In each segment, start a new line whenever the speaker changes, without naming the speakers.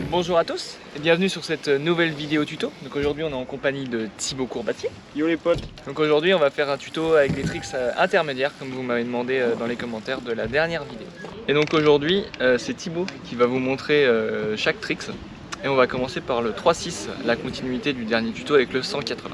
Bonjour à tous et bienvenue sur cette nouvelle vidéo tuto. Donc aujourd'hui on est en compagnie de Thibaut Courbatier.
Yo les potes.
Donc aujourd'hui on va faire un tuto avec des tricks intermédiaires comme vous m'avez demandé dans les commentaires de la dernière vidéo. Et donc aujourd'hui c'est Thibaut qui va vous montrer chaque tricks. Et on va commencer par le 3-6, la continuité du dernier tuto avec le 180.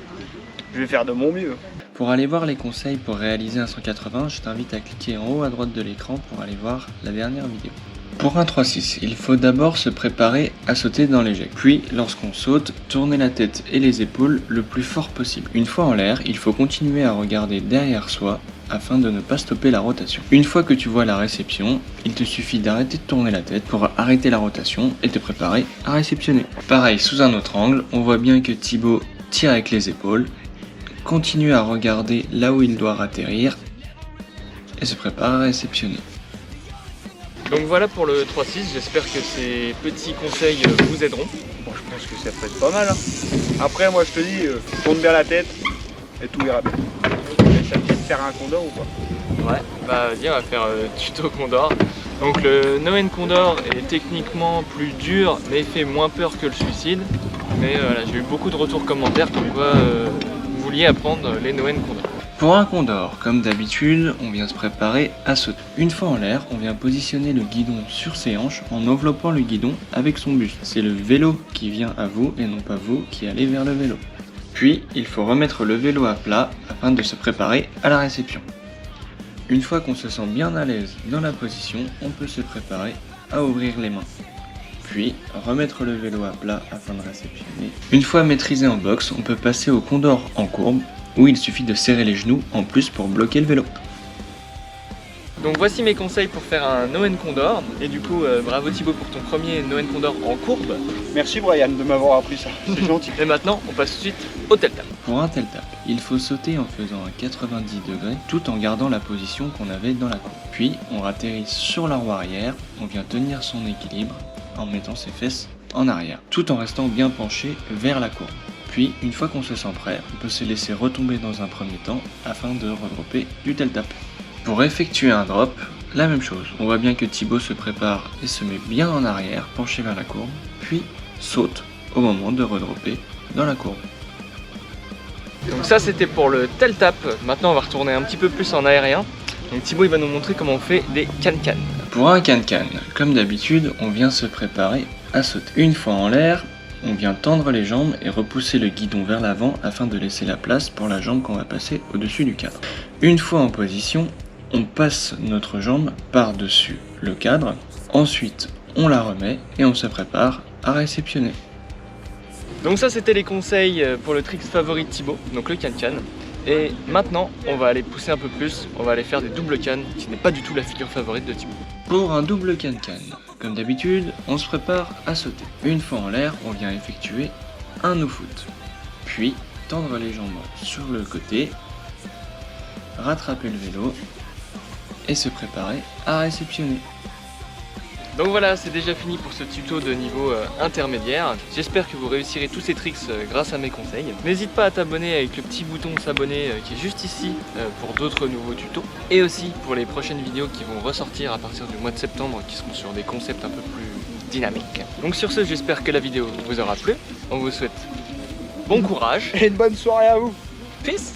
Je vais faire de mon mieux.
Pour aller voir les conseils pour réaliser un 180, je t'invite à cliquer en haut à droite de l'écran pour aller voir la dernière vidéo. Pour un 3-6, il faut d'abord se préparer à sauter dans l'éjec. Puis, lorsqu'on saute, tourner la tête et les épaules le plus fort possible. Une fois en l'air, il faut continuer à regarder derrière soi afin de ne pas stopper la rotation. Une fois que tu vois la réception, il te suffit d'arrêter de tourner la tête pour arrêter la rotation et te préparer à réceptionner. Pareil, sous un autre angle, on voit bien que Thibaut tire avec les épaules, continue à regarder là où il doit atterrir et se prépare à réceptionner.
Donc voilà pour le 3-6, j'espère que ces petits conseils vous aideront.
Bon, je pense que ça peut être pas mal. Hein. Après, moi je te dis, tourne bien la tête et tout ira bien. Ça te fait faire un condor ou pas?
Ouais, bah vas-y, on va faire tuto Condor. Donc le Noen Condor est techniquement plus dur, mais il fait moins peur que le suicide. Mais voilà, j'ai eu beaucoup de retours commentaires comme quoi vous vouliez apprendre les Noen Condor.
Pour un condor, comme d'habitude, on vient se préparer à sauter. Une fois en l'air, on vient positionner le guidon sur ses hanches en enveloppant le guidon avec son buste. C'est le vélo qui vient à vous et non pas vous qui allez vers le vélo. Puis, il faut remettre le vélo à plat afin de se préparer à la réception. Une fois qu'on se sent bien à l'aise dans la position, on peut se préparer à ouvrir les mains. Puis, remettre le vélo à plat afin de réceptionner. Une fois maîtrisé en boxe, on peut passer au condor en courbe, où il suffit de serrer les genoux en plus pour bloquer le vélo.
Donc voici mes conseils pour faire un Noen Condor. Et du coup, bravo Thibaut pour ton premier Noen Condor en courbe.
Merci Brian de m'avoir appris ça, c'est gentil.
Et maintenant, on passe tout de suite au tel tap.
Pour un tel tap, il faut sauter en faisant un 90 degrés tout en gardant la position qu'on avait dans la courbe. Puis, on atterrit sur la roue arrière, on vient tenir son équilibre en mettant ses fesses en arrière, tout en restant bien penché vers la courbe. Puis, une fois qu'on se sent prêt, on peut se laisser retomber dans un premier temps afin de redropper du tel tap. Pour effectuer un drop, la même chose. On voit bien que Thibaut se prépare et se met bien en arrière, penché vers la courbe, puis saute au moment de redropper dans la courbe.
Donc ça c'était pour le tel tap. Maintenant on va retourner un petit peu plus en aérien. Donc Thibaut il va nous montrer comment on fait des can-can.
Pour un can-can, comme d'habitude, on vient se préparer à sauter. Une fois en l'air, on vient tendre les jambes et repousser le guidon vers l'avant afin de laisser la place pour la jambe qu'on va passer au-dessus du cadre. Une fois en position, on passe notre jambe par-dessus le cadre. Ensuite, on la remet et on se prépare à réceptionner.
Donc ça c'était les conseils pour le trick favori de Thibaut, donc le can-can. Et maintenant on va aller pousser un peu plus, on va aller faire des doubles can, qui n'est pas du tout la figure favorite de Thibaut.
Pour un double can-can, comme d'habitude, on se prépare à sauter. Une fois en l'air, on vient effectuer un no-foot. Puis, tendre les jambes sur le côté, rattraper le vélo et se préparer à réceptionner.
Donc voilà, c'est déjà fini pour ce tuto de niveau intermédiaire. J'espère que vous réussirez tous ces tricks grâce à mes conseils. N'hésite pas à t'abonner avec le petit bouton s'abonner qui est juste ici pour d'autres nouveaux tutos. Et aussi pour les prochaines vidéos qui vont ressortir à partir du mois de septembre, qui seront sur des concepts un peu plus dynamiques. Donc sur ce, j'espère que la vidéo vous aura plu. On vous souhaite bon courage
Et une bonne soirée à vous.
Peace.